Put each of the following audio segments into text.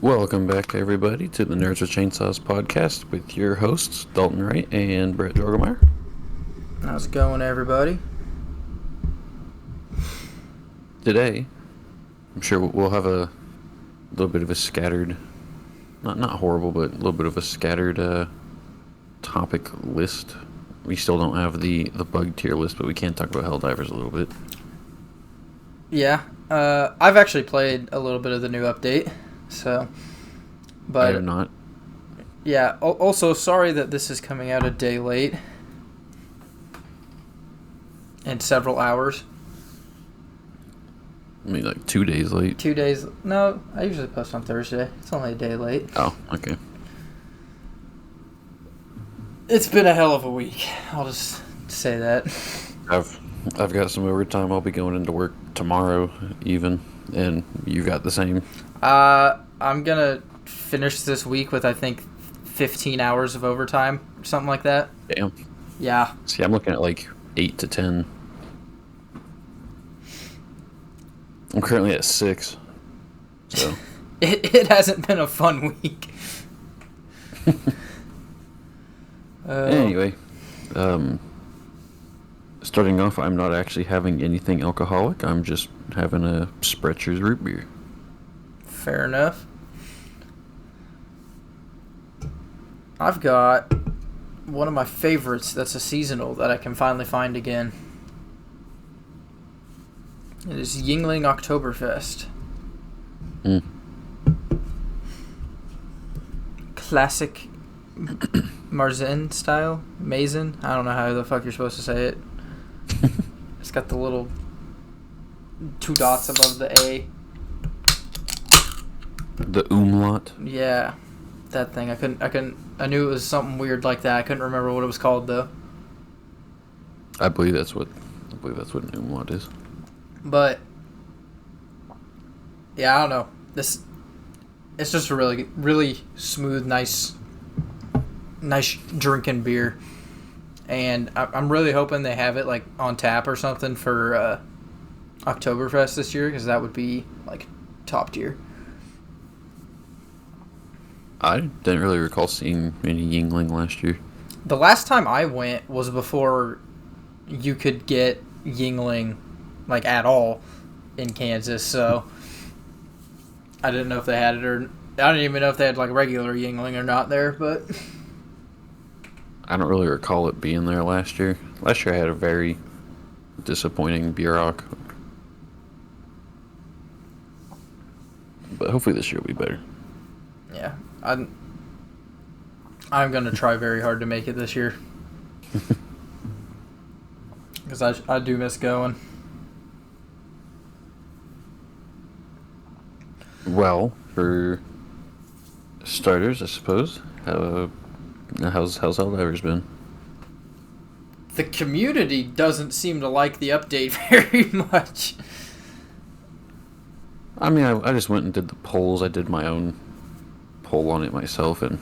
Welcome back, everybody, to the Nerds with Chainsaws podcast with your hosts, Dalton Wright and Brett Jorgemeyer. How's it going, everybody? Today, I'm sure we'll have a little bit of a scattered, not horrible, but a little bit of a scattered topic list. We still don't have the bug tier list, but we can talk about Helldivers a little bit. Yeah, I've actually played a little bit of the new update, so... But I have not. Yeah, also, sorry that this is coming out a day late. In several hours. I mean, like 2 days late. 2 days... No, I usually post on Thursday. It's only a day late. Oh, okay. It's been a hell of a week. I'll just say that. I've got some overtime. I'll be going into work tomorrow, even, and you got the same. I'm gonna finish this week with, I think, 15 hours of overtime, or something like that. Damn. Yeah. See, I'm looking at like 8 to 10. I'm currently at 6. So It hasn't been a fun week. Anyway, starting off, I'm not actually having anything alcoholic. I'm just having a Sprecher's root beer. Fair enough. I've got one of my favorites that's a seasonal that I can finally find again. It is Yingling Oktoberfest. Mm. Classic Marzen style? Mazen? I don't know how the fuck you're supposed to say it. It's got the little 2 dots above the A. The umlaut. Yeah, that thing. I knew it was something weird like that. I couldn't remember what it was called though. I believe that's what an umlaut is. But yeah, I don't know. It's just a really smooth, nice drinking beer, and I'm really hoping they have it like on tap or something for Oktoberfest this year, because that would be like top tier. I didn't really recall seeing any Yingling last year. The last time I went was before you could get Yingling like at all in Kansas, so I didn't know if they had it, or I didn't even know if they had like regular Yingling or not there, but I don't really recall it being there last year. Last year I had a very disappointing Bierrock. But hopefully this year will be better. yeah, I'm gonna try very hard to make it this year, because I do miss going. Well, for starters, I suppose, how's Helldivers been? The community doesn't seem to like the update very much. I mean, I just went and did the polls. I did my own poll on it myself, and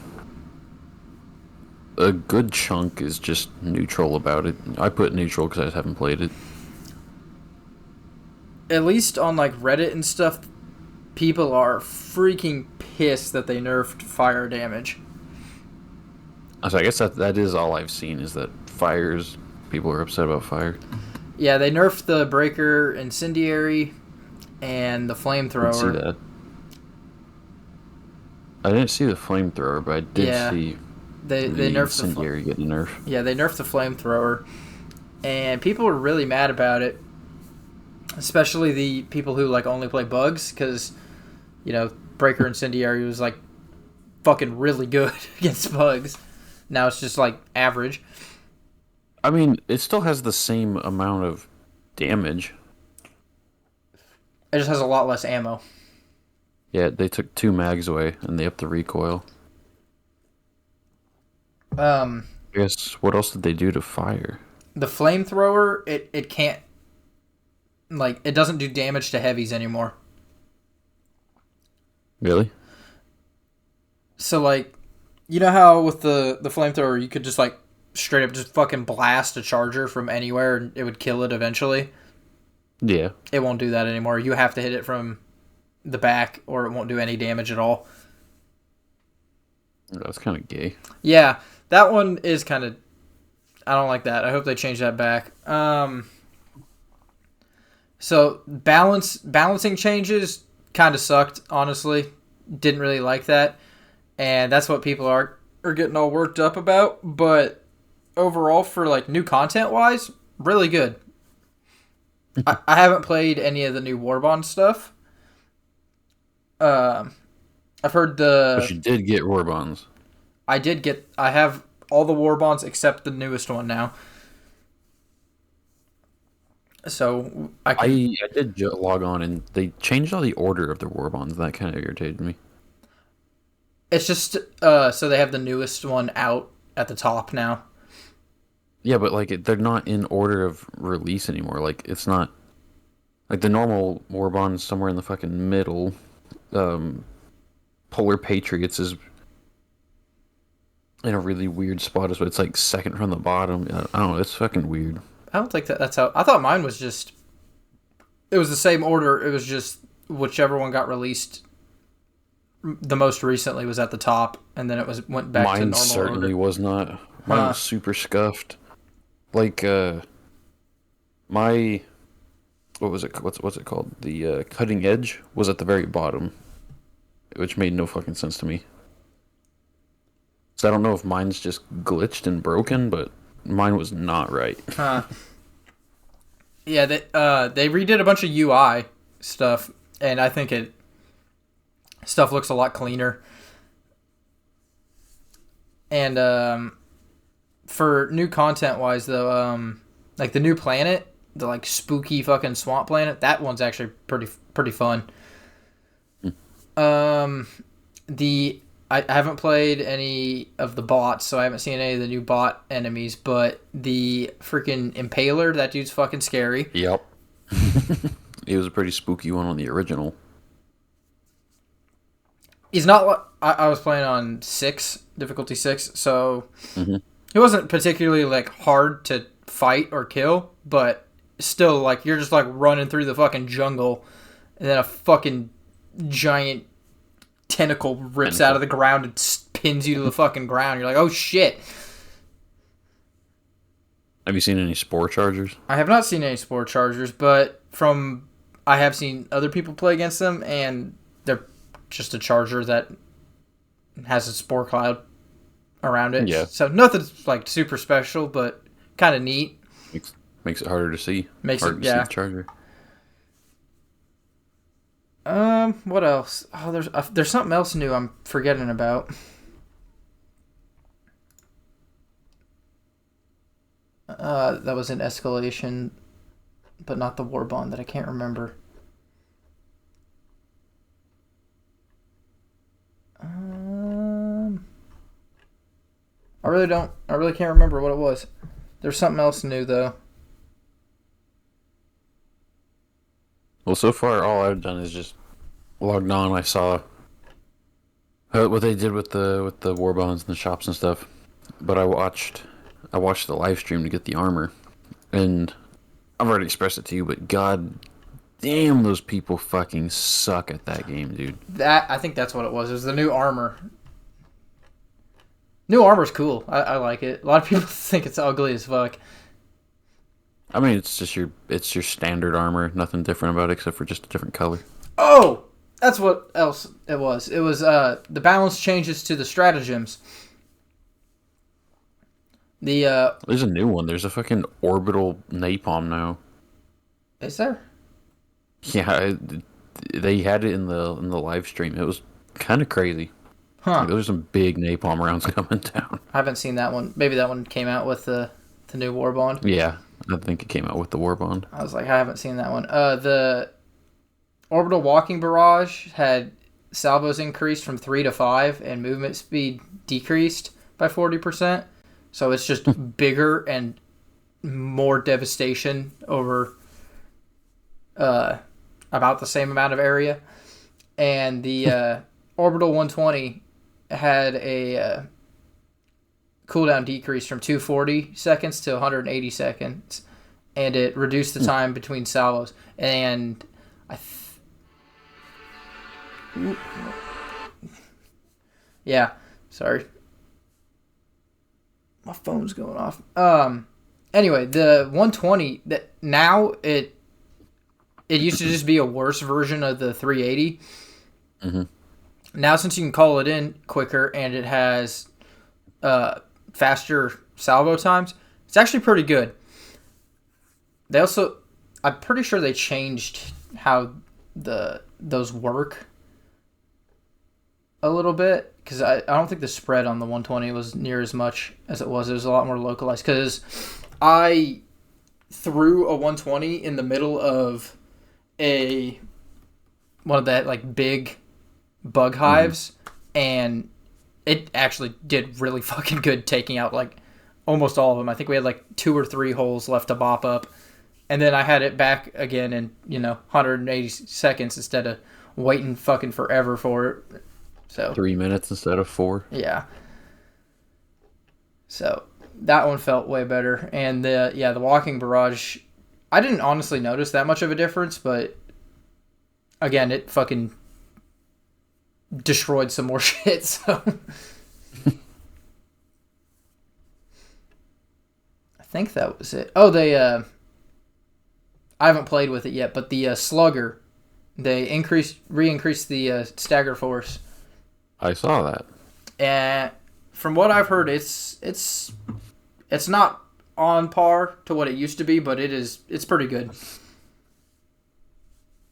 a good chunk is just neutral about it. I put neutral because I just haven't played it. At least on like Reddit and stuff, people are freaking pissed that they nerfed fire damage. So I guess that is all I've seen, is that fires, people are upset about fire. Yeah, they nerfed the breaker incendiary and the I didn't see flamethrower. that. I didn't see the flamethrower, but I did Yeah, see They the nerfed the incendiary getting nerfed. yeah, they nerfed the flamethrower, and people were really mad about it, especially the people who like only play bugs, because breaker incendiary was like fucking really good against bugs. Now it's just like average. I mean, it still has the same amount of damage. It just has a lot less ammo. Yeah, they took 2 mags away, and they upped the recoil. I guess, what else did they do to fire? The flamethrower, it can't, like, it doesn't do damage to heavies anymore. Really? So, like, you know how with the flamethrower you could just, like, straight up just fucking blast a charger from anywhere and it would kill it eventually? Yeah. It won't do that anymore. You have to hit it from the back, or it won't do any damage at all. That's kind of gay. Yeah, that one is kind of. I don't like that. I hope they change that back. So balancing changes kind of sucked. Honestly, didn't really like that, and that's what people are getting all worked up about. But overall, for like new content wise, really good. I haven't played any of the new Warbond stuff. I've heard But you did get war bonds. I have all the war bonds except the newest one now. So I did log on and they changed all the order of the war bonds. That kind of irritated me. it's just so they have the newest one out at the top now. Yeah, but like they're not in order of release anymore. Like it's not like the normal war bonds somewhere in the fucking middle. Polar Patriots is in a really weird spot. So it's like second from the bottom. I don't know. It's fucking weird. I don't think that's how. I thought mine was just. It was the same order. It was just whichever one got released the most recently was at the top, and then it went back to Mine normal certainly order. was not. Mine was super scuffed. Like my what was it? What's it called? The cutting edge was at the very bottom, which made no fucking sense to me. So I don't know if mine's just glitched and broken, but mine was not right. Yeah, they redid a bunch of UI stuff, and I think stuff looks a lot cleaner. And for new content wise, though, like the new planet, the like spooky fucking swamp planet, that one's actually pretty fun. I haven't played any of the bots, so I haven't seen any of the new bot enemies, but the freaking Impaler, that dude's fucking scary. Yep. It was a pretty spooky one on the original. He's not. I was playing on difficulty 6, so it wasn't particularly like hard to fight or kill, but still, like you're just like running through the fucking jungle, and then a fucking giant tentacle rips out of the ground and pins you to the fucking ground. You're like, oh shit. Have you seen any spore chargers? I have not seen any spore chargers, but I have seen other people play against them, and they're just a charger that has a spore cloud around it. Yeah. So nothing's like super special, but kind of neat. Makes it harder to see. Makes Hard it, to yeah. see the charger. What else? Oh, there's something else new I'm forgetting about. That was an Escalation, but not the Warbond that I can't remember. I really can't remember what it was. There's something else new though. Well, so far all I've done is just logged on. I saw what they did with the war bonds and the shops and stuff, but I watched the live stream to get the armor, and I've already expressed it to you, but god damn, those people fucking suck at that game, dude. I think that's what it was. It was the new armor. New armor's cool. I like it. A lot of people think it's ugly as fuck. I mean, it's just your standard armor. Nothing different about it except for just a different color. Oh, that's what else it was. It was the balance changes to the stratagems. There's a new one. There's a fucking orbital napalm now. Is there? Yeah, they had it in the live stream. It was kind of crazy. Huh. Like, there's some big napalm rounds coming down. I haven't seen that one. Maybe that one came out with the new Warbond. Yeah, I think it came out with the Warbond. I was like, I haven't seen that one. The orbital walking barrage had salvos increased from 3 to 5, and movement speed decreased by 40%. So it's just bigger and more devastation over about the same amount of area. And the orbital 120 had a cooldown decrease from 240 seconds to 180 seconds, and it reduced the time between salvos. And Yeah, sorry. My phone's going off. Anyway, the 120 that now it used to just be a worse version of the 380. Mm-hmm. Now since you can call it in quicker and it has faster salvo times, it's actually pretty good. They also, I'm pretty sure they changed how those work a little bit, because I don't think the spread on the 120 was near as much as it was. It was a lot more localized, because I threw a 120 in the middle of one of that like big bug hives, and it actually did really fucking good, taking out like almost all of them. I think we had like 2 or 3 holes left to bop up, and then I had it back again in 180 seconds instead of waiting fucking forever for it. So 3 minutes instead of 4. yeah. So that one felt way better, and the walking barrage, I didn't honestly notice that much of a difference, but again, it fucking destroyed some more shit. So I think that was it. Oh, they I haven't played with it yet, but the slugger, they re-increased the stagger force. I saw that. And from what I've heard, it's not on par to what it used to be, but it's pretty good.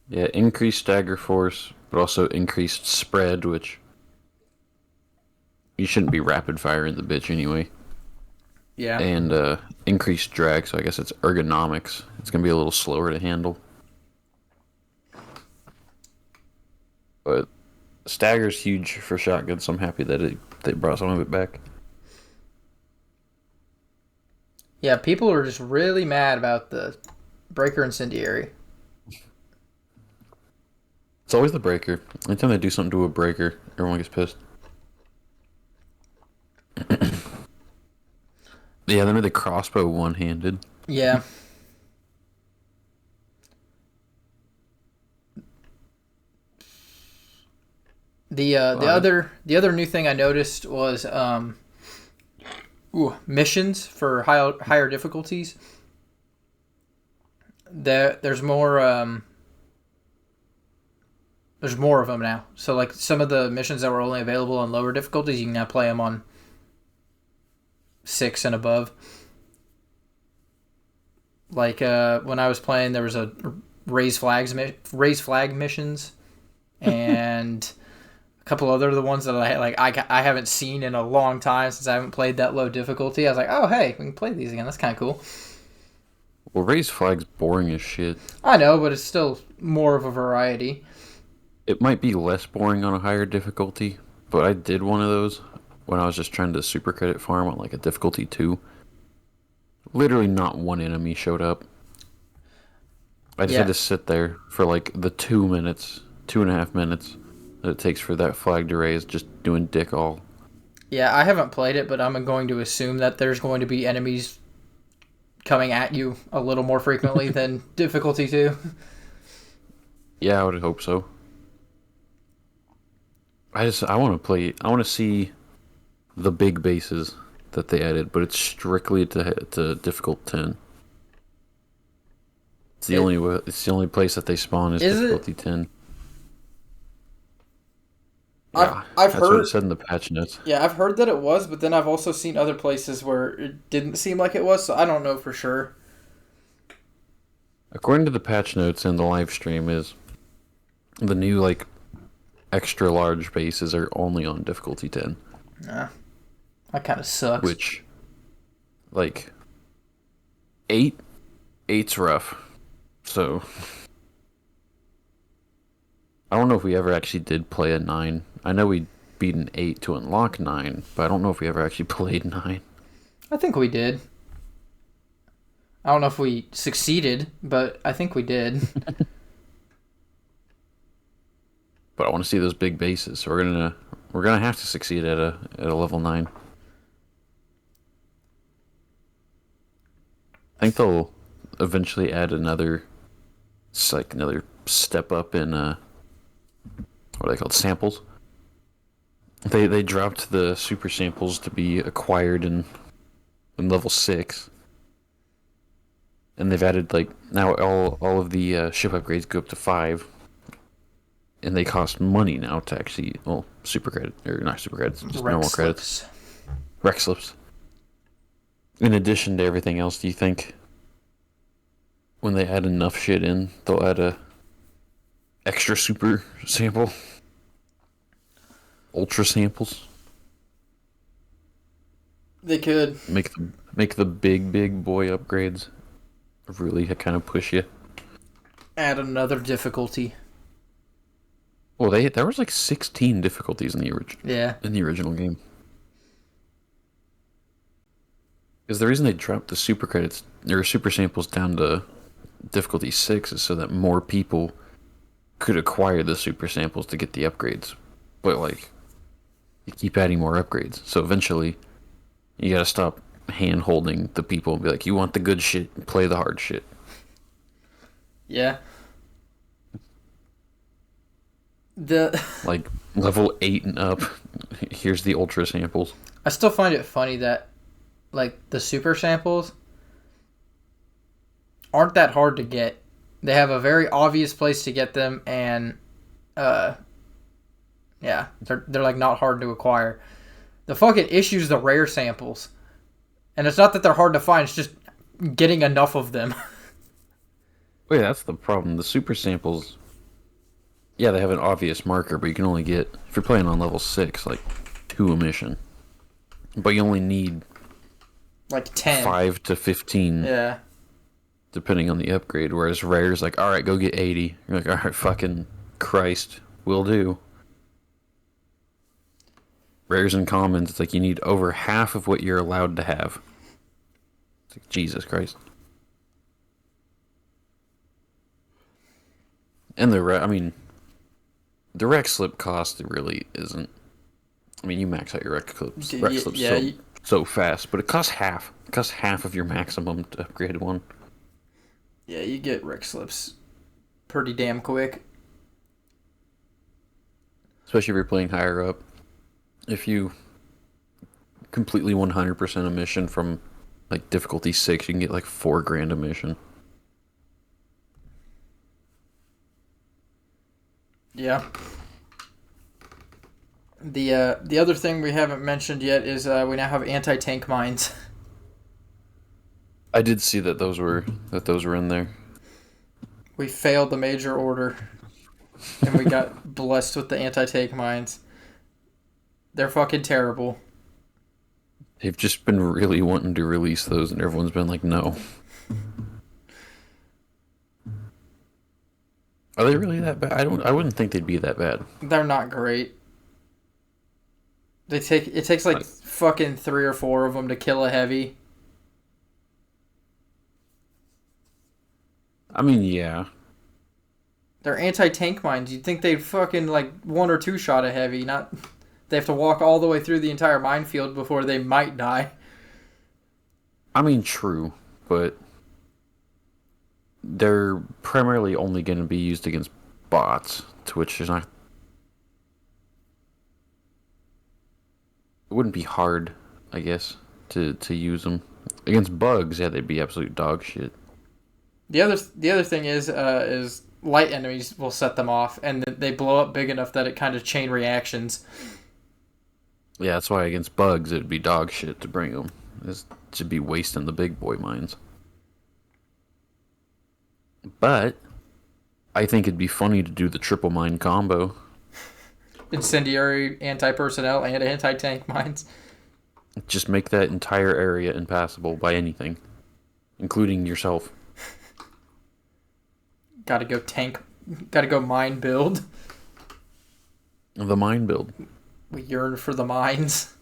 Yeah, increased stagger force, but also increased spread, which you shouldn't be rapid firing the bitch anyway. Yeah. And increased drag, so I guess it's ergonomics. It's gonna be a little slower to handle. But stagger's huge for shotgun, so I'm happy that they brought some of it back. Yeah, people are just really mad about the breaker incendiary. It's always the breaker. Anytime they do something to a breaker, everyone gets pissed. Yeah, they made the crossbow one-handed. Yeah. The other new thing I noticed was missions for higher difficulties. There's more of them now. So like some of the missions that were only available on lower difficulties, you can now play them on 6 and above. Like when I was playing, there was a raise flag missions, and a couple other the ones that I haven't seen in a long time since I haven't played that low difficulty. I was like, oh hey, we can play these again. That's kind of cool. Well, raise flag's boring as shit. I know, but it's still more of a variety. It might be less boring on a higher difficulty, but I did one of those when I was just trying to super credit farm on like a difficulty 2. Literally not one enemy showed up. I just had to sit there for like the 2.5 minutes that it takes for that flag to raise, just doing dick all. Yeah, I haven't played it, but I'm going to assume that there's going to be enemies coming at you a little more frequently than difficulty 2. Yeah, I would hope so. I want to see the big bases that they added, but it's strictly to difficult 10. It's the only place that they spawn is difficulty 10. Yeah, I've that's heard what it said in the patch notes. Yeah, I've heard that it was, but then I've also seen other places where it didn't seem like it was, so I don't know for sure. According to the patch notes in the live stream, is the new like extra large bases are only on difficulty 10. Nah, that kind of sucks. Which, like, 8's rough. So, I don't know if we ever actually did play a 9. I know we beat an 8 to unlock 9, but I don't know if we ever actually played 9. I think we did. I don't know if we succeeded, but I think we did. But I want to see those big bases, so we're gonna have to succeed at a level 9. I think they'll eventually add another step up in what are they called, samples. They dropped the super samples to be acquired in level 6. And they've added, like, now all of the ship upgrades go up to 5. And they cost money now to actually, well, super credit, or not super credits, just normal credits. Rec slips. In addition to everything else, do you think when they add enough shit in, they'll add a extra super sample? Ultra samples? They could. Make the big boy upgrades really kind of push you. Add another difficulty. Well, there was like 16 difficulties in the original game. Because the reason they dropped the super credits or super samples down to difficulty 6 is so that more people could acquire the super samples to get the upgrades. But like, you keep adding more upgrades, so eventually you gotta stop hand holding the people and be like, you want the good shit, play the hard shit. Yeah. Like level 8 and up, here's the ultra samples. I still find it funny that like the super samples aren't that hard to get. They have a very obvious place to get them, and yeah, they're like not hard to acquire. The fucking issue's the rare samples. And it's not that they're hard to find, it's just getting enough of them. Wait, that's the problem. The super samples, yeah, they have an obvious marker, but you can only get, if you're playing on level 6, like 2 a mission. But you only need like 10. 5 to 15. Yeah. Depending on the upgrade. Whereas rare's like, alright, go get 80. You're like, alright, fucking Christ, will do. Rares and commons, it's like you need over half of what you're allowed to have. It's like, Jesus Christ. And the rec slip cost, it really isn't. I mean, you max out your rec slips, so fast, but it costs half. It costs half of your maximum to upgrade one. Yeah, you get rec slips pretty damn quick. Especially if you're playing higher up. If you completely 100% a mission from like difficulty 6, you can get like $4,000 a mission. Yeah. The other thing we haven't mentioned yet is we now have anti-tank mines. I did see that those were in there. We failed the major order, and we got blessed with the anti-tank mines. They're fucking terrible. They've just been really wanting to release those, and everyone's been like, no. Are they really that bad? I wouldn't think they'd be that bad. They're not great. It takes like fucking 3 or 4 of them to kill a heavy. I mean, yeah. They're anti-tank mines. You'd think they'd fucking like 1 or 2 shot a heavy, not... They have to walk all the way through the entire minefield before they might die. I mean, true, but they're primarily only going to be used against bots, to which there's not... It wouldn't be hard, I guess, to use them. Against bugs, yeah, they'd be absolute dog shit. The other thing is light enemies will set them off, and they blow up big enough that it kind of chain reactions. Yeah, that's why against bugs it'd be dog shit to bring them. This should be wasting the big boy mines. But I think it'd be funny to do the triple mine combo. Incendiary, anti-personnel, and anti-tank mines. Just make that entire area impassable by anything, including yourself. Gotta go mine build. The mine build. We yearn for the mines.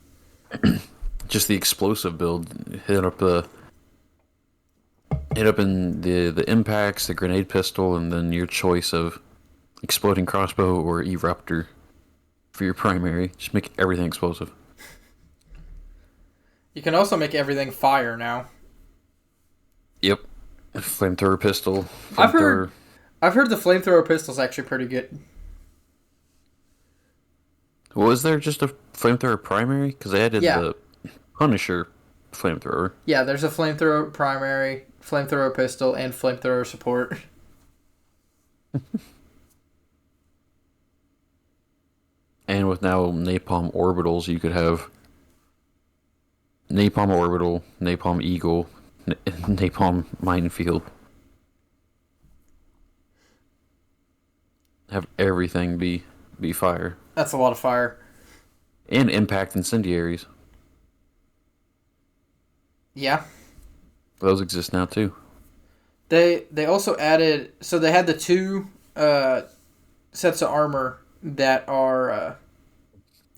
Just the explosive build. Hit up in the impacts, the grenade pistol, and then your choice of exploding crossbow or eruptor for your primary. Just make everything explosive. You can also make everything fire now. Yep. Flamethrower pistol. I've heard the flamethrower pistol's actually pretty good. Well, was there just a flamethrower primary? Because they added Yeah, the Punisher flamethrower. yeah. There's a flamethrower primary, flamethrower pistol, and flamethrower support. And with now napalm orbitals, you could have napalm orbital, napalm eagle, napalm minefield. Have everything be fire. That's a lot of fire. And impact incendiaries. Yeah. Those exist now too. They also added, so they had the two sets of armor that are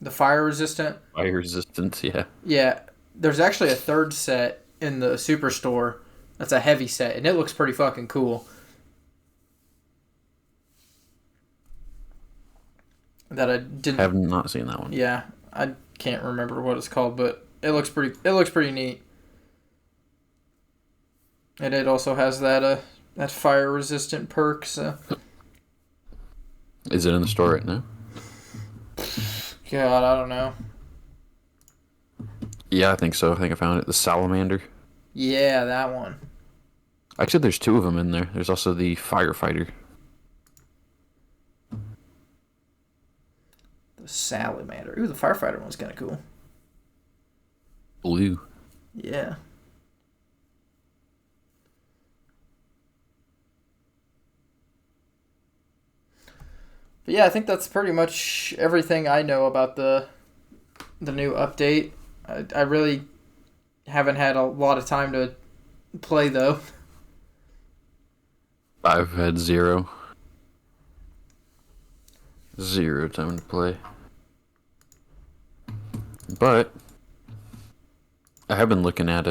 the fire resistant. Fire resistance, yeah. Yeah, there's actually a third set in the superstore. That's a heavy set, and it looks pretty fucking cool. That I didn't. Have not seen that one. Yeah, I can't remember what it's called, but it looks pretty. It looks pretty neat. And it also has that fire resistant perk. So. Is it in the store right now? God, I don't know. Yeah, I think so. I think I found it. The salamander. Yeah, that one. Actually, there's two of them in there. There's also the firefighter. The salamander. Ooh, the firefighter one's kind of cool. Blue. Yeah. But yeah, I think that's pretty much everything I know about the new update. I really haven't had a lot of time to play though. I've had zero time to play. But I have been looking at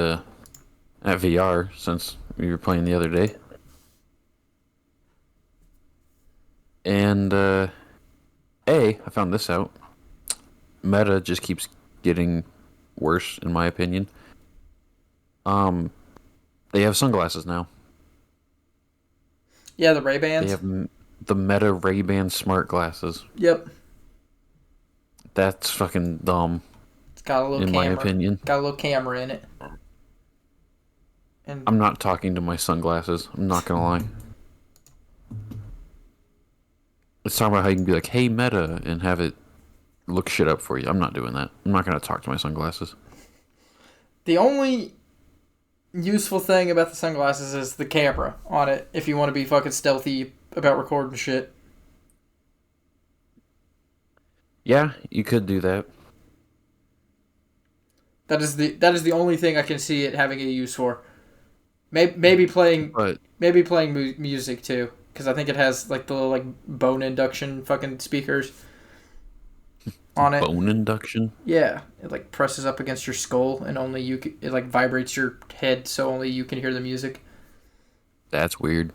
VR since we were playing the other day. And I found this out. Meta just keeps getting worse in my opinion. They have sunglasses now. Yeah, the Ray-Bans. They have the Meta Ray-Ban smart glasses. Yep. That's fucking dumb. It's got a little in camera. my opinion. Got a little camera in it. And I'm not talking to my sunglasses. I'm not gonna lie. Let's talk about how you can be like, hey, Meta, and have it look shit up for you. I'm not doing that. I'm not gonna talk to my sunglasses. the only useful thing about the sunglasses is the camera on it if you want to be fucking stealthy about recording shit. Yeah, you could do that. That is the only thing I can see it having a use for. Maybe playing But music too, because I think it has like the little like bone induction fucking speakers on it. bone induction? Yeah, it like presses up against your skull, and only you can, it like vibrates your head, so only you can hear the music. That's weird.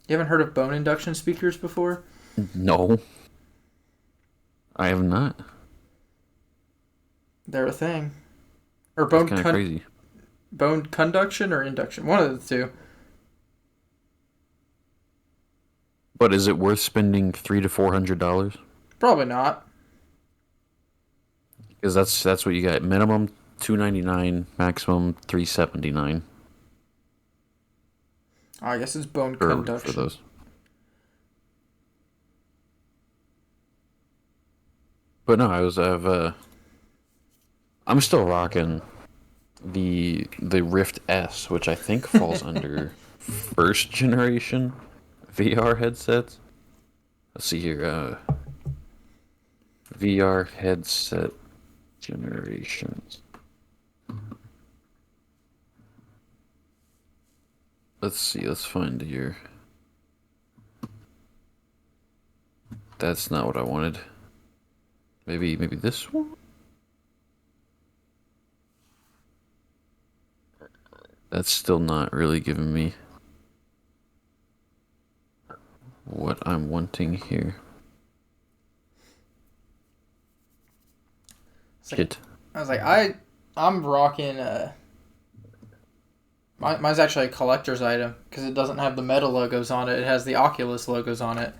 You haven't heard of bone induction speakers before? No. I have not. They're a thing. Or That's kind of crazy. bone conduction or induction, one of the two. But is it worth spending $300 to $400? Probably not. Because that's what you got. Minimum $299, maximum $379 I guess it's bone for conduction. those. But no, I'm still rocking the Rift S, which I think falls under first generation VR headsets. Let's see here. VR headset generations. Let's see. Let's find here. That's not what I wanted. Maybe this one? That's still not really giving me what I'm wanting here. Shit. I was like, I'm rocking. Mine's actually a collector's item because it doesn't have the Meta logos on it. It has the Oculus logos on it.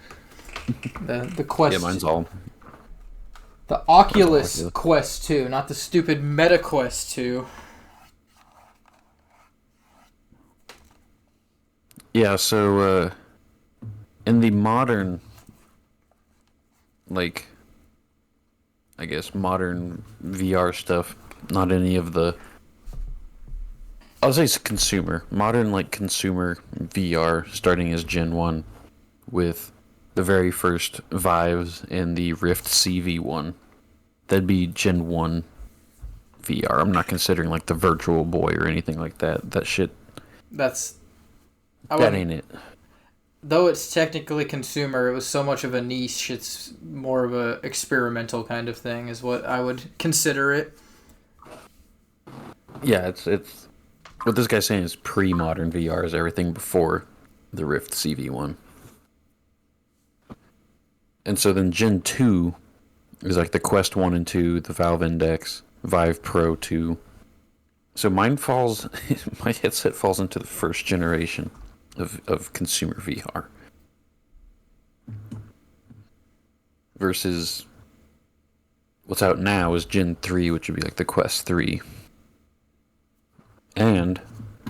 The Quest. Yeah, mine's all The Oculus, Oculus Quest 2, not the stupid Meta Quest 2. Yeah, so in the modern, like, I guess modern VR stuff, not any of the. I'll say it's consumer. Modern, like, consumer VR, starting as Gen 1, with the very first Vives and the Rift CV1. That'd be Gen 1 VR. I'm not considering, like, the Virtual Boy or anything like that. That shit, That's... that ain't it. Though it's technically consumer, it was so much of a niche, it's more of a experimental kind of thing, is what I would consider it. Yeah, it's what this guy's saying is pre-modern VR is everything before the Rift CV1. And so then Gen 2 is like the Quest 1 and 2, the Valve Index, Vive Pro 2. So mine falls, my headset falls into the first generation of consumer VR. Versus what's out now is Gen 3, which would be like the Quest 3. And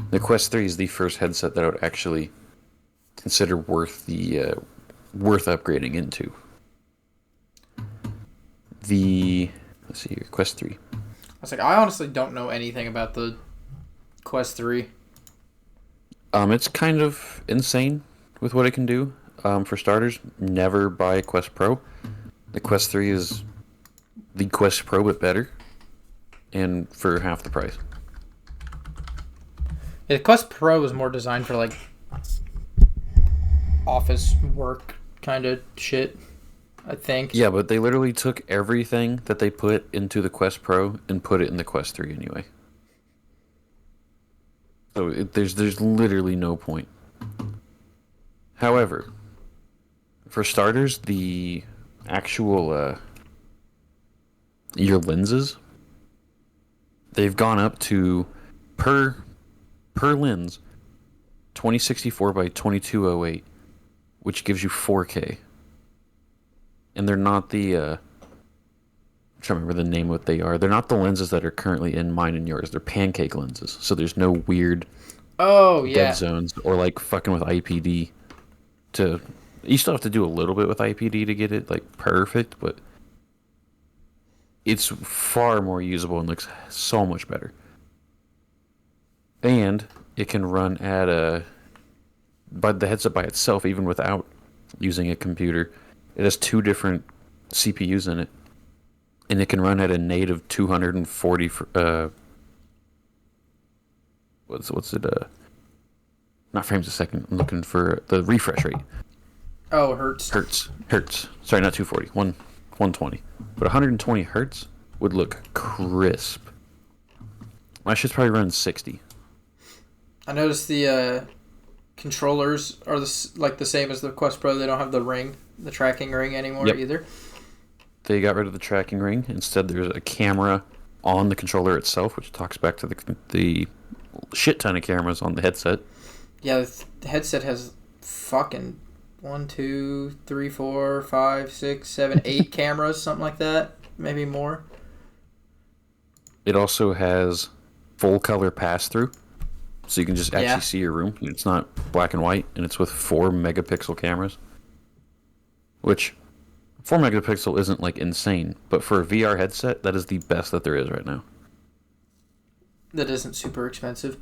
the Quest 3 is the first headset that I would actually consider worth upgrading into. Let's see here, Quest 3. I was like, I honestly don't know anything about the Quest 3. It's kind of insane with what it can do. For starters, never buy a Quest Pro. The Quest 3 is the Quest Pro, but better, and for half the price. Yeah, the Quest Pro is more designed for, like, office work kind of shit, I think. Yeah, but they literally took everything that they put into the Quest Pro and put it in the Quest 3 anyway. So there's literally no point. However, for starters, the actual your lenses, they've gone up to per lens 2064 by 2208, which gives you 4K. And they're not the I'm trying to remember the name of what they are. They're not the lenses that are currently in mine and yours. They're pancake lenses. So there's no weird dead zones or like fucking with IPD you still have to do a little bit with IPD to get it like perfect, but it's far more usable and looks so much better. And it can run at but the headset by itself, even without using a computer, it has two different CPUs in it, and it can run at a native 240. What's it? Not frames a second. I'm looking for the refresh rate. Oh, hertz. Hertz. Sorry, not 240. 120. But 120 hertz would look crisp. My shit's probably running 60. I noticed the controllers are the same as the Quest Pro. They don't have the tracking ring anymore either. They got rid of the tracking ring. Instead, there's a camera on the controller itself, which talks back to the shit ton of cameras on the headset. Yeah, the headset has fucking 1, 2, 3, 4, 5, 6, 7, 8 cameras, something like that. Maybe more. It also has full color pass through. So you can just actually see your room. It's not black and white, and it's with 4 megapixel cameras. Which, 4 megapixel isn't like insane, but for a VR headset, that is the best that there is right now. That isn't super expensive.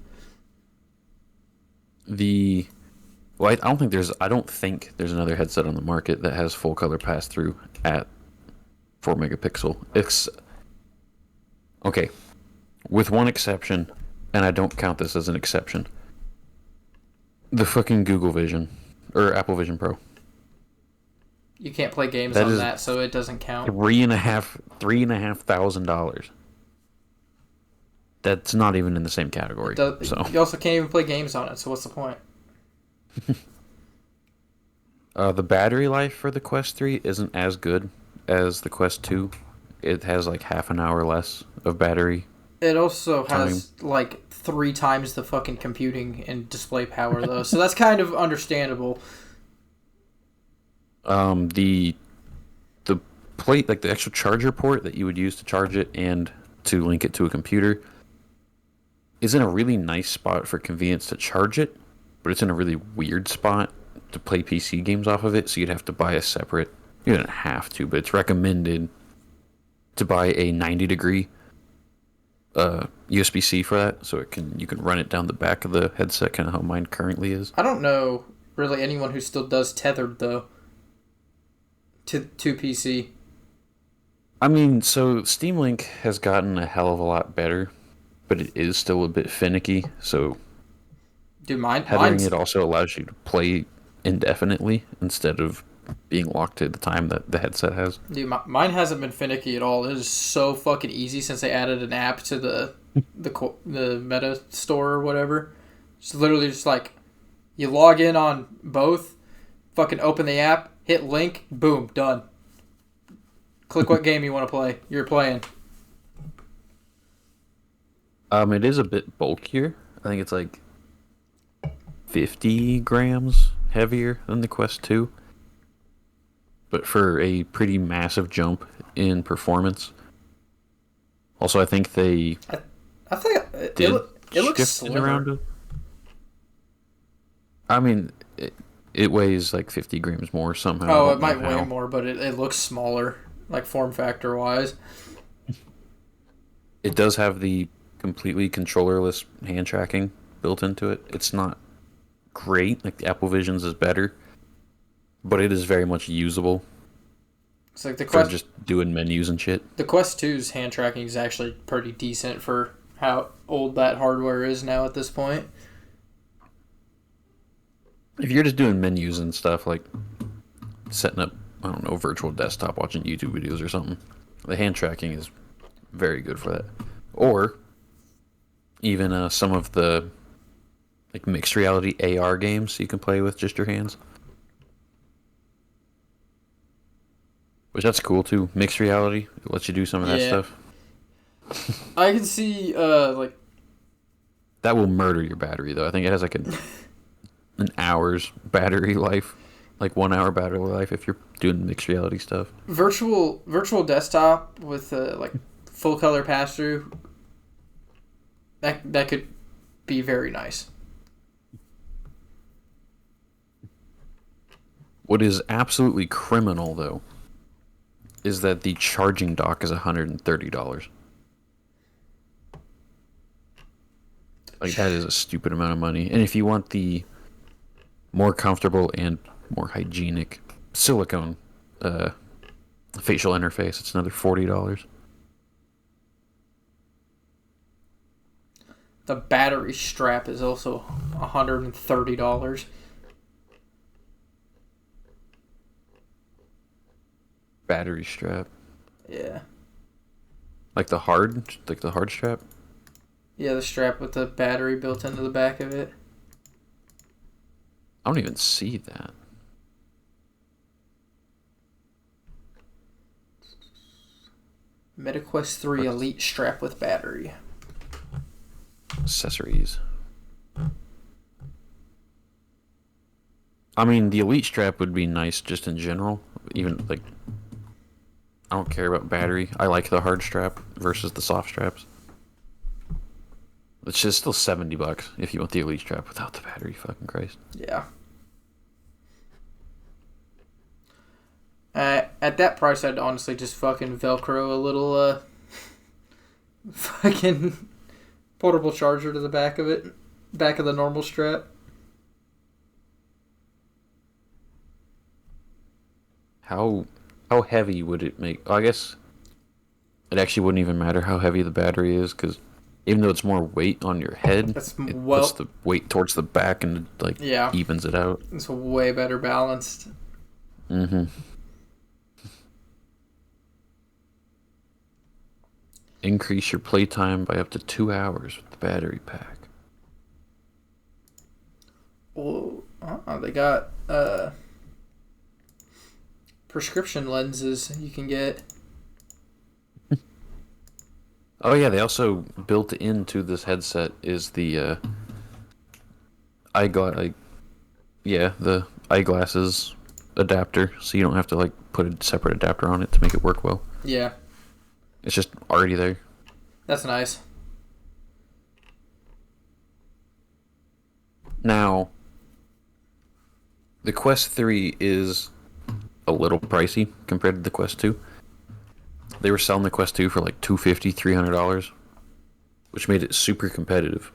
I don't think there's another headset on the market that has full color pass through at 4 megapixel. Okay, with one exception, and I don't count this as an exception. The fucking Google Vision or Apple Vision Pro. You can't play games on that, so it doesn't count. $3,500. That's not even in the same category. So you also can't even play games on it. So what's the point? The battery life for the Quest 3 isn't as good as the Quest 2. It has like half an hour less of battery. It also has like 3 times the fucking computing and display power though, so that's kind of understandable. The plate, like the actual charger port that you would use to charge it and to link it to a computer, is in a really nice spot for convenience to charge it, but it's in a really weird spot to play PC games off of it. So you'd have to buy a separate. You don't have to, but it's recommended to buy a 90-degree USB-C for that, so you can run it down the back of the headset, kind of how mine currently is. I don't know really anyone who still does tethered though to PC. I mean, so Steam Link has gotten a hell of a lot better, but it is still a bit finicky. So, Dude, tethering it also allows you to play indefinitely instead of being locked to the time that the headset has. Dude, mine hasn't been finicky at all. It is so fucking easy since they added an app to the Meta store or whatever. It's literally just like you log in on both, fucking open the app, hit link, boom, done. Click what game you want to play. You're playing. It is a bit bulkier. I think it's like 50 grams heavier than the Quest 2. But for a pretty massive jump in performance. Also, I think they I think it looks slimmer. Around. I mean, it weighs like 50 grams more somehow. Oh, it might weigh more, but it looks smaller, like form factor wise. It does have the completely controllerless hand tracking built into it. It's not great, like the Apple Vision's is better, but it is very much usable. It's like the Quest, for just doing menus and shit. The Quest 2's hand tracking is actually pretty decent for how old that hardware is now at this point. If you're just doing menus and stuff, like setting up, I don't know, virtual desktop, watching YouTube videos or something, the hand tracking is very good for that. Or even some of the like mixed reality AR games you can play with just your hands. Which that's cool too. Mixed reality, it lets you do some of that stuff. I can see like that will murder your battery though. I think it has like an hour's battery life, like 1 hour battery life if you're doing mixed reality stuff. Virtual desktop with like full color pass through. That could be very nice. What is absolutely criminal though is that the charging dock is $130. Like that is a stupid amount of money. And if you want the more comfortable and more hygienic silicone facial interface, it's another $40. The battery strap is also $130. Battery strap. Yeah. Like the hard strap? Yeah, the strap with the battery built into the back of it. I don't even see that. MetaQuest 3 Elite strap with battery. Accessories. I mean, the Elite strap would be nice just in general. Even like, I don't care about battery. I like the hard strap versus the soft straps. It's just still $70 if you want the Elite strap without the battery. Fucking Christ. Yeah. At that price, I'd honestly just fucking Velcro a little fucking portable charger to the back of it, back of the normal strap. How heavy would it make? I guess it actually wouldn't even matter how heavy the battery is, because even though it's more weight on your head, puts the weight towards the back and evens it out. It's way better balanced. Mm-hmm. Increase your playtime by up to 2 hours with the battery pack. Oh, they got prescription lenses you can get. Oh yeah, they also built into this headset is the the eyeglasses adapter, so you don't have to like put a separate adapter on it to make it work well. Yeah, It's just already there. that's nice. Now, the Quest 3 is a little pricey compared to the Quest 2. They were selling the Quest 2 for like $250, $300, which made it super competitive.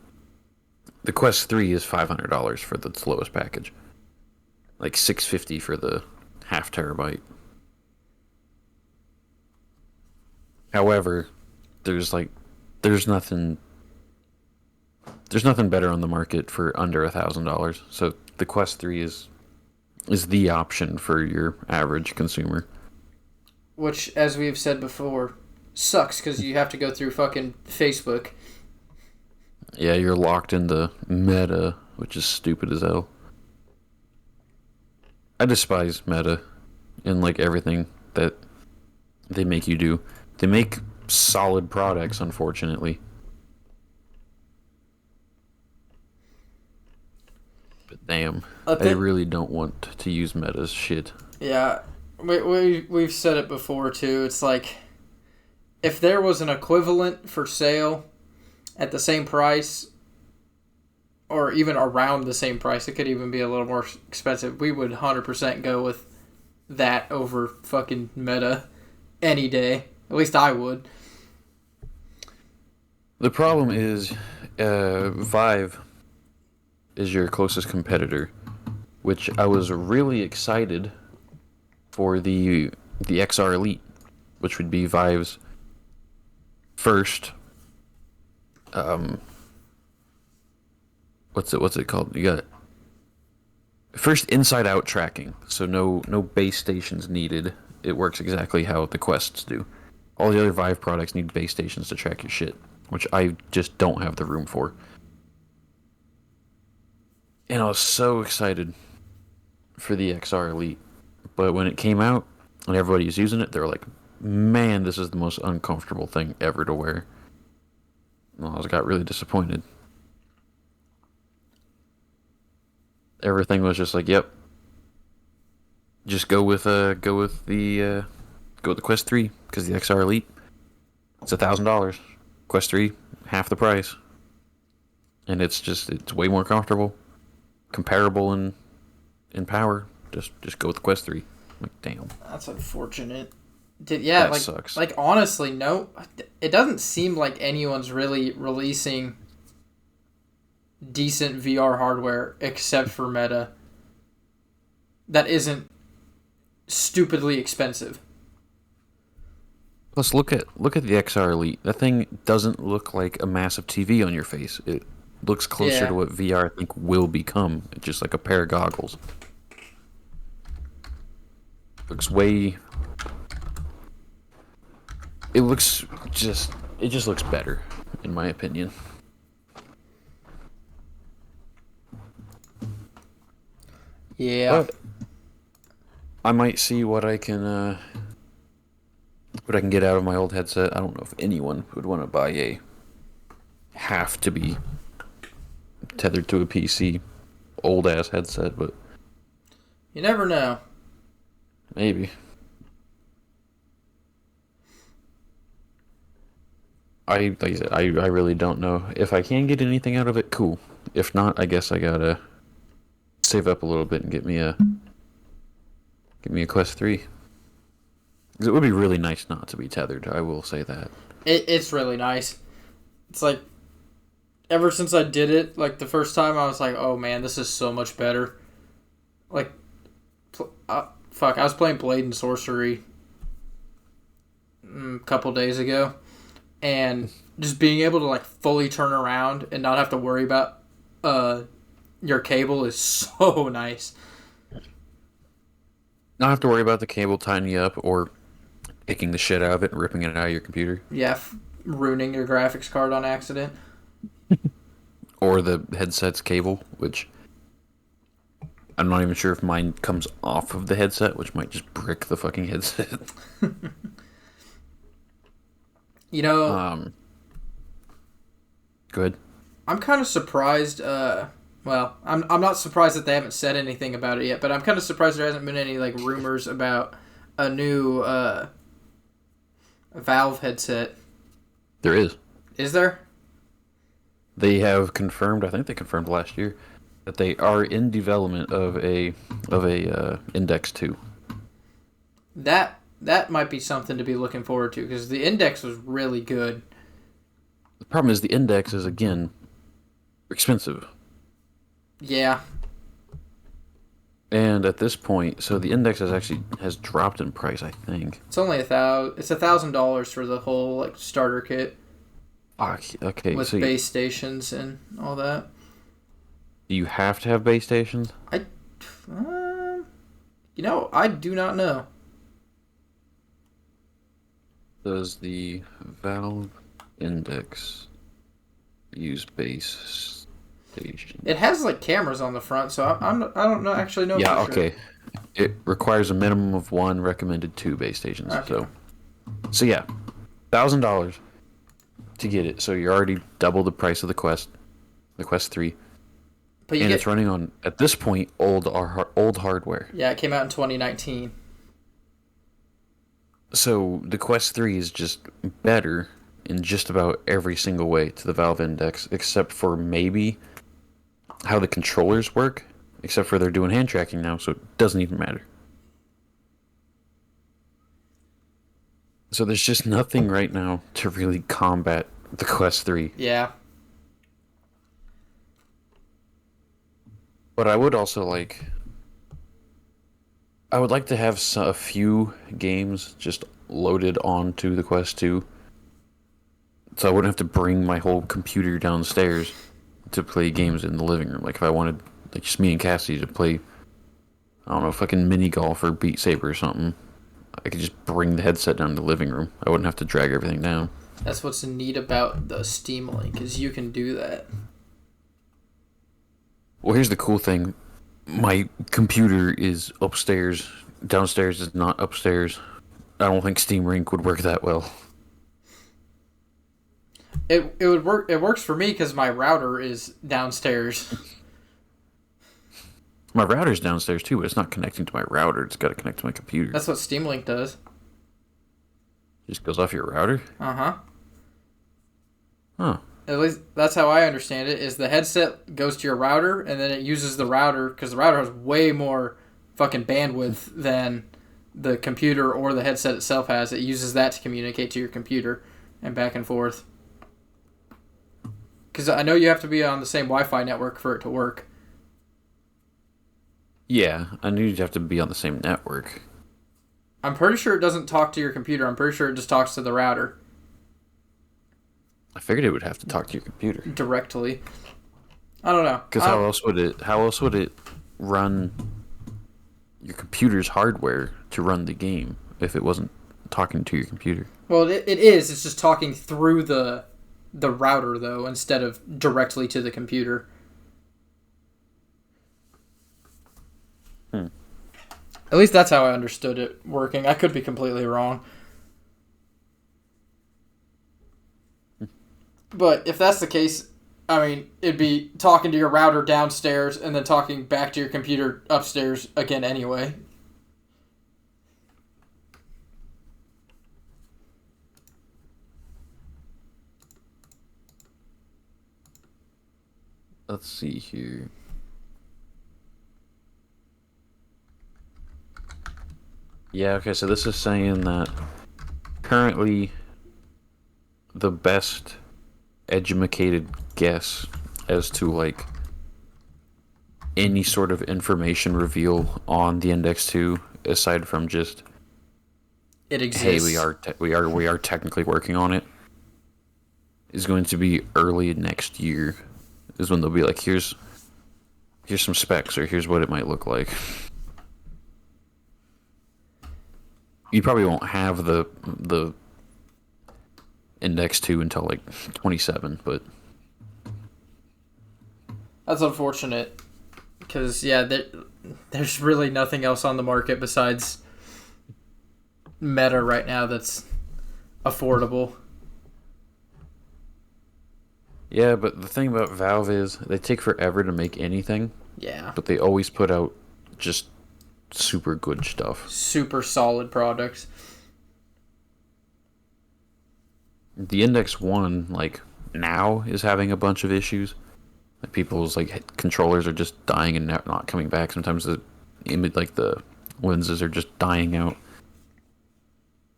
The Quest 3 is $500 for the lowest package. Like $650 for the half terabyte. However, there's nothing better on the market for under $1,000. So the Quest 3 is the option for your average consumer. Which, as we've said before, sucks because you have to go through fucking Facebook. Yeah, you're locked into Meta, which is stupid as hell. I despise Meta and like everything that they make you do. They make solid products, unfortunately. But damn, I really don't want to use Meta's shit. Yeah, we've said it before too. It's like if there was an equivalent for sale at the same price, or even around the same price, it could even be a little more expensive. We would 100% go with that over fucking Meta any day. At least I would. The problem is, Vive is your closest competitor, which I was really excited for the XR Elite, which would be Vive's first. What's it called? You got it. First inside out tracking, so no base stations needed. It works exactly how the Quests do. All the other Vive products need base stations to track your shit, which I just don't have the room for. And I was so excited for the XR Elite, but when it came out and everybody was using it, they were like, "Man, this is the most uncomfortable thing ever to wear." And I got really disappointed. Everything was just like, "Yep, just go with the Quest 3 because the XR Elite, it's $1,000. Quest 3, half the price, and it's way more comfortable, comparable in power. Just go with the Quest 3." I'm like, damn. That's unfortunate. That sucks. Like honestly, no, it doesn't seem like anyone's really releasing decent VR hardware except for Meta that isn't stupidly expensive. Plus, look at the XR Elite. That thing doesn't look like a massive TV on your face. It looks closer to what VR I think will become. It's just like a pair of goggles. It just looks better, in my opinion. Yeah. But I might see what I can get out of my old headset. I don't know if anyone would want to buy have to be tethered to a PC old ass headset, but You never know. maybe. Like I said, I really don't know. If I can get anything out of it, cool. If not, I guess I gotta save up a little bit and get me a Quest 3. 'Cause it would be really nice not to be tethered, I will say that. It's really nice. It's like, ever since I did it, like the first time, I was like, oh man, this is so much better. Like, I was playing Blade and Sorcery a couple days ago, and just being able to like fully turn around and not have to worry about your cable is so nice. Not have to worry about the cable tying you up or picking the shit out of it and ripping it out of your computer. Yeah, ruining your graphics card on accident. Or the headset's cable, which I'm not even sure if mine comes off of the headset, which might just brick the fucking headset. You know, Go ahead. I'm kind of surprised Well, I'm not surprised that they haven't said anything about it yet, but I'm kind of surprised there hasn't been any like rumors about a new Valve headset. There is. Is there? They have confirmed. I think they confirmed last year that they are in development of a Index 2. That might be something to be looking forward to because the Index was really good. The problem is the Index is again expensive. Yeah. And at this point, so the Index has dropped in price, I think. It's only $1,000 for the whole like starter kit Okay, with so base stations and all that. do you have to have base stations? I do not know. Does the Valve Index use base station? It has like cameras on the front, so I don't know actually know. Yeah, for sure. okay. It requires a minimum of one, recommended two base stations. Okay. So yeah, $1,000 to get it. So you're already double the price of the Quest 3, But and it's running on at this point old hardware. Yeah, it came out in 2019. So the Quest 3 is just better in just about every single way to the Valve Index, except for maybe how the controllers work, except for they're doing hand tracking now, so it doesn't even matter. So there's just nothing right now to really combat the Quest 3. Yeah. But I would also I would like to have a few games just loaded onto the Quest 2, so I wouldn't have to bring my whole computer downstairs to play games in the living room. Like if I wanted, like just me and Cassie to play, I don't know, fucking mini golf or Beat Saber or something, I could just bring the headset down to the living room. I wouldn't have to drag everything down. That's what's neat about the Steam Link is you can do that. Well, here's the cool thing. My computer is upstairs. Downstairs is not upstairs. I don't think Steam Link would work that well. It would work. It works for me because my router is downstairs. My router's downstairs too, but it's not connecting to my router. It's got to connect to my computer. That's what Steam Link does. Just goes off your router? Uh-huh. Huh. At least that's how I understand it, is the headset goes to your router, and then it uses the router, because the router has way more fucking bandwidth than the computer or the headset itself has. It uses that to communicate to your computer and back and forth. Because I know you have to be on the same Wi-Fi network for it to work. Yeah, I knew you'd have to be on the same network. I'm pretty sure it doesn't talk to your computer. I'm pretty sure it just talks to the router. I figured it would have to talk to your computer. Directly. I don't know. Because how else would it run your computer's hardware to run the game if it wasn't talking to your computer? Well, it is. It's just talking through the router, though, instead of directly to the computer. At least that's how I understood it working. I could be completely wrong. But if that's the case, I mean, it'd be talking to your router downstairs and then talking back to your computer upstairs again anyway. Let's see here. Yeah, okay, so this is saying that currently the best educated guess as to like any sort of information reveal on the Index 2, aside from just It exists. hey, we are technically working on it, is going to be early next year. Is when they'll be like, here's some specs, or here's what it might look like. You probably won't have the Index 2 until like 27, but That's unfortunate. Because, yeah, there's really nothing else on the market besides Meta right now that's affordable. Yeah, but the thing about Valve is they take forever to make anything, Yeah. but they always put out just super good stuff. Super solid products. The Index One, like now, is having a bunch of issues. Like people's like controllers are just dying and not coming back. Sometimes the image, like the lenses, are just dying out.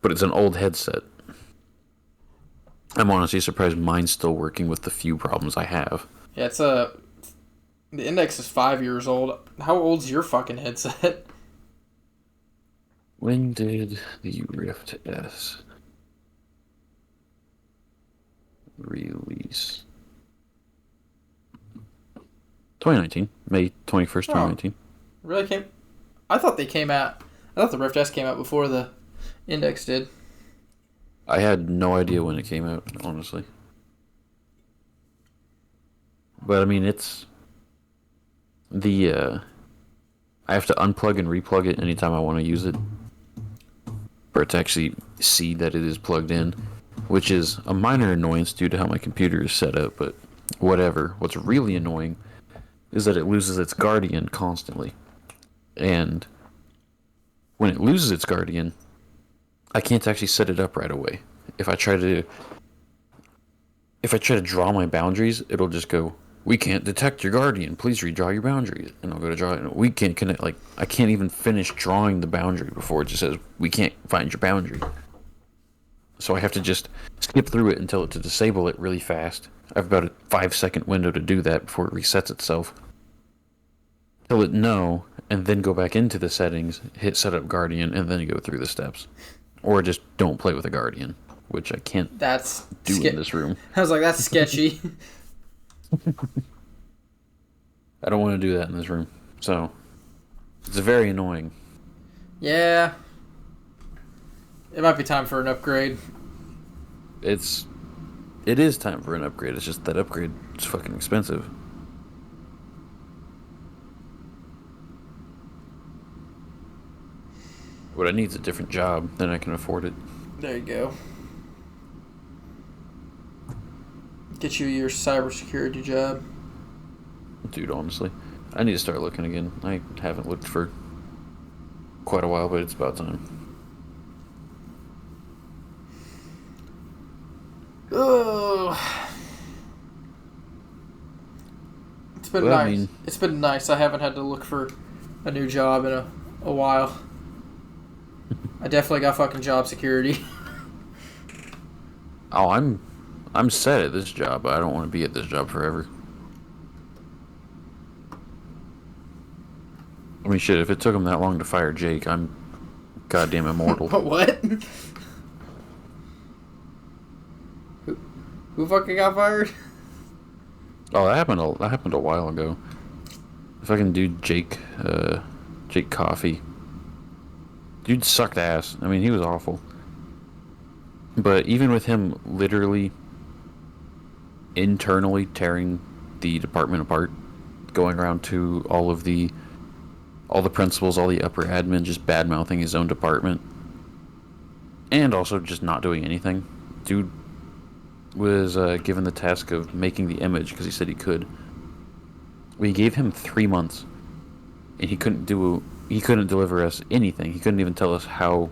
But it's an old headset. I'm honestly surprised mine's still working with the few problems I have. Yeah, it's a. The Index is 5 years old. How old's your fucking headset? When did the Rift S release? 2019, May 21st, 2019. Really came? I thought they came out. I thought the Rift S came out before the Index did. I had no idea when it came out, honestly. But I mean, it's the I have to unplug and replug it anytime I want to use it for it to actually see that it is plugged in, which is a minor annoyance due to how my computer is set up, but whatever. What's really annoying is that it loses its Guardian constantly. And when it loses its Guardian, I can't actually set it up right away. If I try to draw my boundaries, it'll just go, "We can't detect your Guardian. Please redraw your boundaries." And I'll go to draw it. And we can't connect. Like, I can't even finish drawing the boundary before it just says, "We can't find your boundary." So I have to just skip through it until to disable it really fast. I have about a 5-second window to do that before it resets itself. Tell it no, and then go back into the settings, hit Setup Guardian, and then go through the steps. Or just don't play with a Guardian, which I can't do in this room. I was like, that's sketchy. I don't want to do that in this room. So, it's very annoying. Yeah. It might be time for an upgrade. It is time for an upgrade. It's just that upgrade is fucking expensive. What I need is a different job, then I can afford it. There you go. Get you your cybersecurity job. Dude, honestly, I need to start looking again. I haven't looked for quite a while, but it's about time. Ugh. It's been nice. I mean, it's been nice. I haven't had to look for a new job in a while. I definitely got fucking job security. Oh, I'm set at this job, but I don't want to be at this job forever. I mean, shit, if it took him that long to fire Jake, I'm goddamn immortal. What? Who fucking got fired? Oh, that happened a while ago. Fucking dude Jake Coffey. Dude sucked ass. I mean, he was awful. But even with him literally internally tearing the department apart, going around to all the principals, all the upper admin, just bad-mouthing his own department, and also just not doing anything. Dude was given the task of making the image because he said he could. We gave him 3 months, and he couldn't deliver us anything. He couldn't even tell us how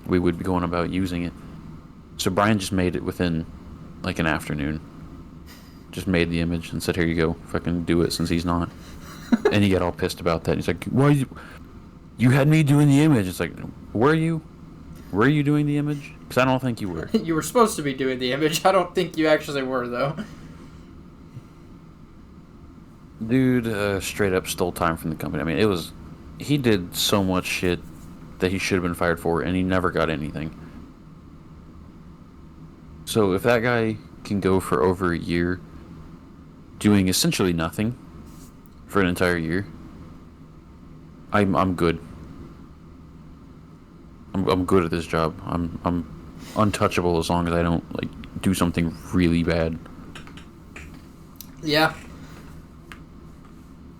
we would be going about using it. So Brian just made it within like an afternoon. Just made the image and said, "Here you go, fucking do it," since he's not. And he got all pissed about that. He's like, "Why you had me doing the image?" It's like, were you doing the image? Because I don't think you were. You were supposed to be doing the image. I don't think you actually were, though. Dude, straight up stole time from the company. I mean, he did so much shit that he should have been fired for, and he never got anything. So if that guy can go for over a year doing essentially nothing for an entire year, I'm good. I'm good at this job. I'm untouchable as long as I don't like do something really bad. Yeah.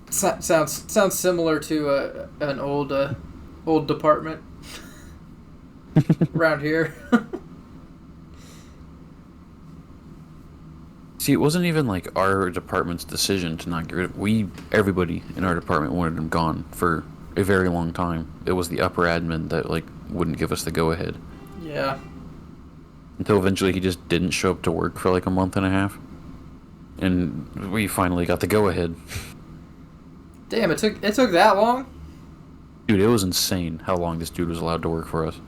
Sounds similar to an old department around here. See, it wasn't even like our department's decision to not get rid of. Everybody in our department wanted him gone for a very long time. It was the upper admin that like wouldn't give us the go ahead. Yeah. Until eventually he just didn't show up to work for like a month and a half. And we finally got the go ahead. Damn, it took that long? Dude, it was insane how long this dude was allowed to work for us.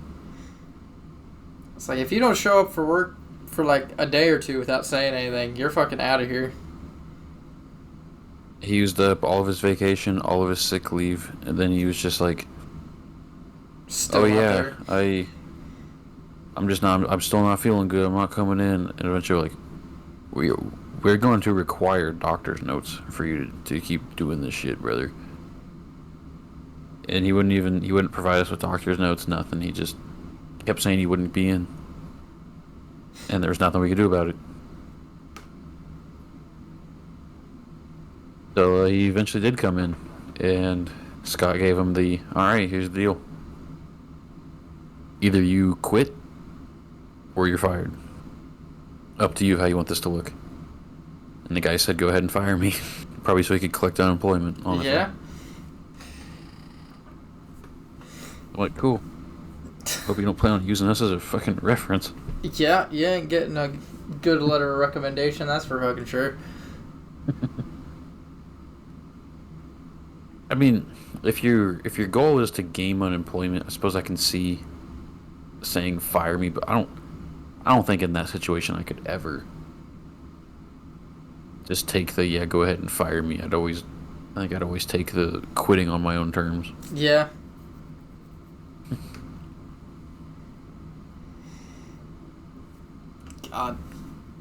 It's like, if you don't show up for work for like a day or two without saying anything, you're fucking out of here. He used up all of his vacation, all of his sick leave, and then he was just like, Still "Oh not yeah, there. I'm still not feeling good. I'm not coming in." And eventually, like, we're going to require doctor's notes for you to keep doing this shit, brother. And he wouldn't provide us with doctor's notes, nothing. He just kept saying he wouldn't be in, and there was nothing we could do about it. So he eventually did come in, and Scott gave him the, "All right, here's the deal. Either you quit, or you're fired. Up to you how you want this to look." And the guy said, "Go ahead and fire me." Probably so he could collect unemployment, honestly. Yeah. I'm like, cool. Hope you don't plan on using us as a fucking reference. Yeah, you ain't getting a good letter of recommendation, that's for fucking sure. I mean, if your goal is to gain unemployment, I suppose I can see saying fire me, but I don't think in that situation I could ever just take the, yeah, go ahead and fire me. I think I'd always take the quitting on my own terms. Yeah. God,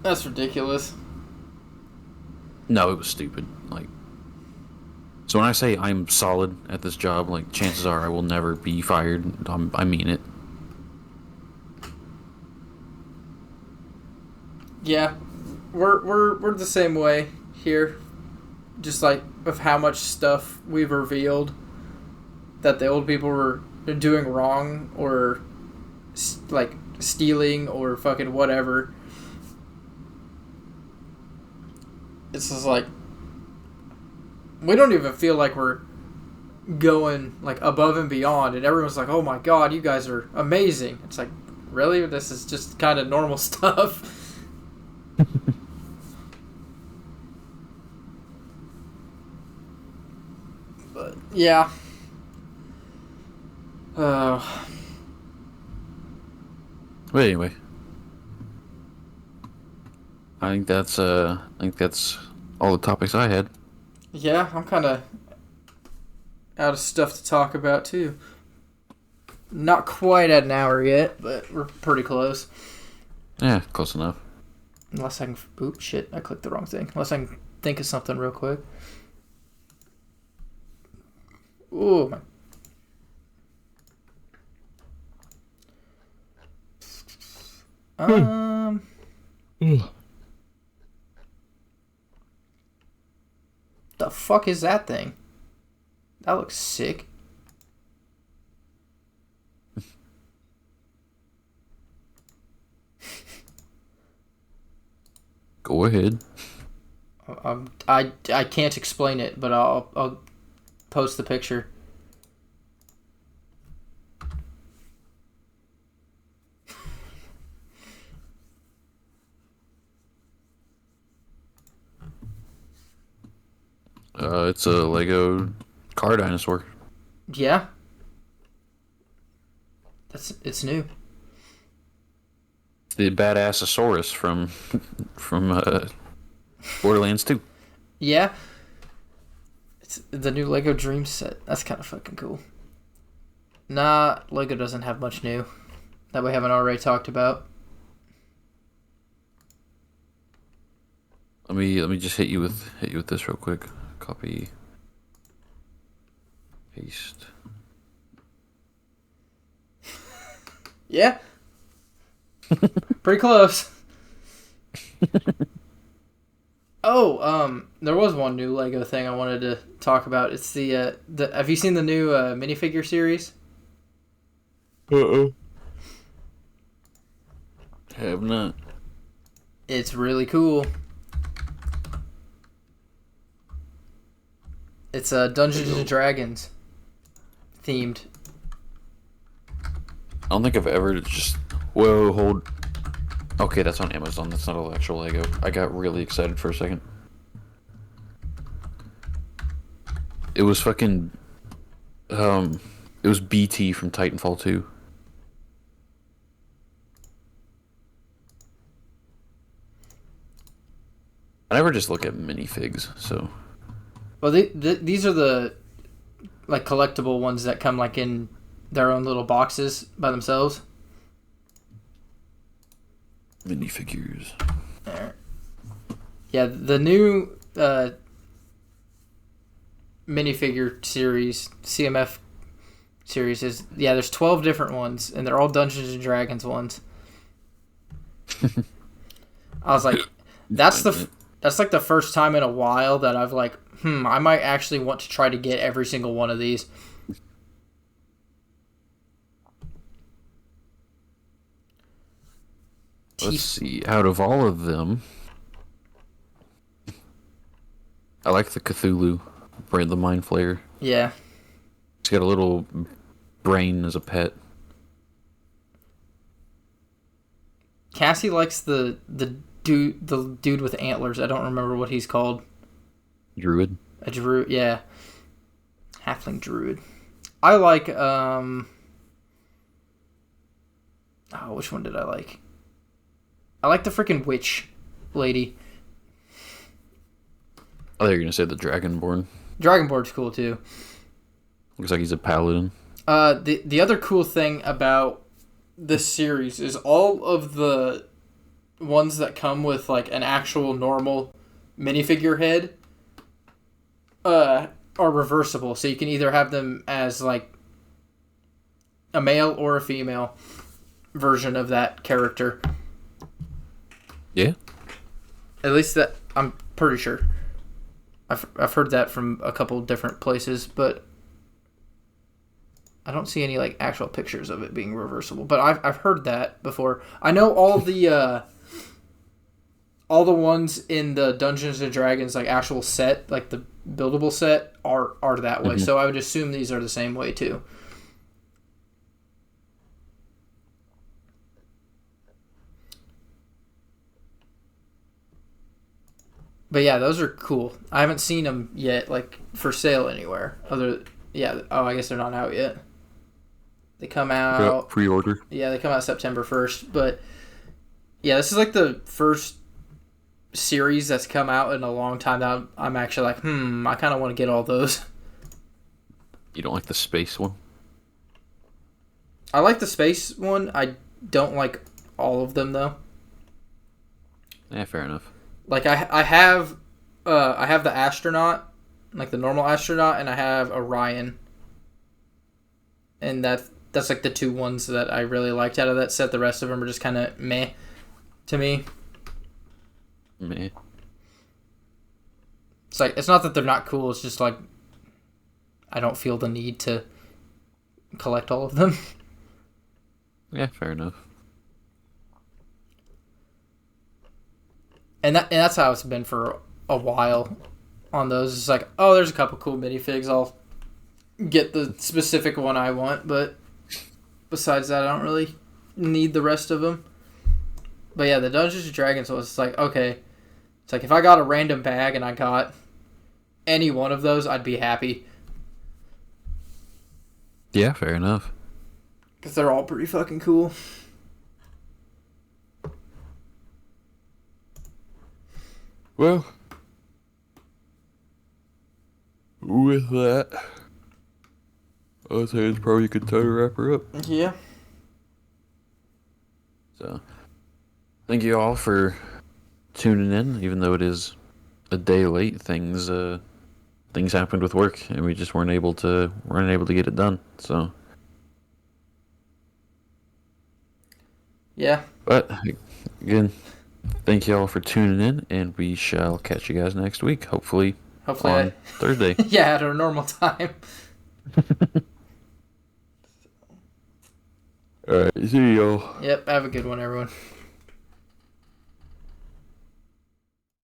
that's ridiculous. No, it was stupid. Like, so when I say I'm solid at this job, like, chances are I will never be fired. I mean it. Yeah, we're the same way here. Just like of how much stuff we've revealed that the old people were doing wrong or like stealing or fucking whatever. It's just like we don't even feel like we're going like above and beyond, and everyone's like, "Oh my god, you guys are amazing." It's like, really? This is just kind of normal stuff. But yeah. But anyway, I think that's all the topics I had. Yeah, I'm kind of out of stuff to talk about too. Not quite at an hour yet, but we're pretty close. Yeah, close enough. Unless I can... Oops, shit, I clicked the wrong thing. Unless I can think of something real quick. Ooh, my... The fuck is that thing? That looks sick. Go ahead. I can't explain it, but I'll post the picture. It's a Lego car dinosaur. Yeah. It's new. The Badassosaurus from Borderlands 2. Yeah. It's the new Lego Dream set. That's kind of fucking cool. Nah, Lego doesn't have much new that we haven't already talked about. Let me just hit you with this real quick. Copy. Paste. Yeah. Pretty close. Oh, there was one new Lego thing I wanted to talk about. It's the have you seen the new minifigure series? Have not. It's really cool. It's Dungeons and Dragons themed. I don't think I've ever just... Whoa, hold... Okay, that's on Amazon. That's not an actual Lego. I got really excited for a second. It was fucking... It was BT from Titanfall 2. I never just look at minifigs, so... Well, these are the like collectible ones that come like in their own little boxes by themselves. Minifigures. There. Yeah, the new minifigure series, CMF series is there's 12 different ones and they're all Dungeons and Dragons ones. I was like, that's like the first time in a while that I've like, I might actually want to try to get every single one of these. Let's see. Out of all of them, I like the Cthulhu, Brand the Mind Flayer. Yeah. He's got a little brain as a pet. Cassie likes the dude with antlers. I don't remember what he's called. Druid. A druid, yeah. Halfling druid. I like which one did I like? I like the freaking witch lady. I thought you were gonna say the Dragonborn. Dragonborn's cool too. Looks like he's a paladin. The other cool thing about this series is all of the ones that come with like an actual normal minifigure head are reversible, so you can either have them as like a male or a female version of that character. Yeah. At least that I'm pretty sure. I've heard that from a couple different places, but I don't see any like actual pictures of it being reversible. But I've heard that before. I know all the ones in the Dungeons and Dragons like actual set, like the buildable set, are that way. So I would assume these are the same way too. But yeah, those are cool. I haven't seen them yet, like for sale anywhere. I guess they're not out yet. They come out pre-order. Yeah, they come out September 1st. But yeah, this is like the first series that's come out in a long time that I'm actually like, I kind of want to get all those. You don't like the space one? I like the space one. I don't like all of them though. Yeah, fair enough. Like I have the astronaut, like the normal astronaut, and I have Orion. And that's like the two ones that I really liked out of that set. The rest of them are just kind of meh to me. Meh. It's like, it's not that they're not cool. It's just like I don't feel the need to collect all of them. Yeah, fair enough. And that's how it's been for a while on those. It's like, oh, there's a couple cool minifigs. I'll get the specific one I want, but besides that, I don't really need the rest of them. But yeah, the Dungeons and Dragons was like, okay. It's like if I got a random bag and I got any one of those, I'd be happy. Yeah, fair enough. Because they're all pretty fucking cool. Well, with that, I'd say it's probably a good time to wrap her up. Yeah. So, thank you all for tuning in, even though it is a day late. Things happened with work, and we just weren't able to get it done. So, yeah. But again, thank you all for tuning in, and we shall catch you guys next week. Hopefully on Thursday. Yeah, at our normal time. All right, see y'all. Yep, have a good one, everyone.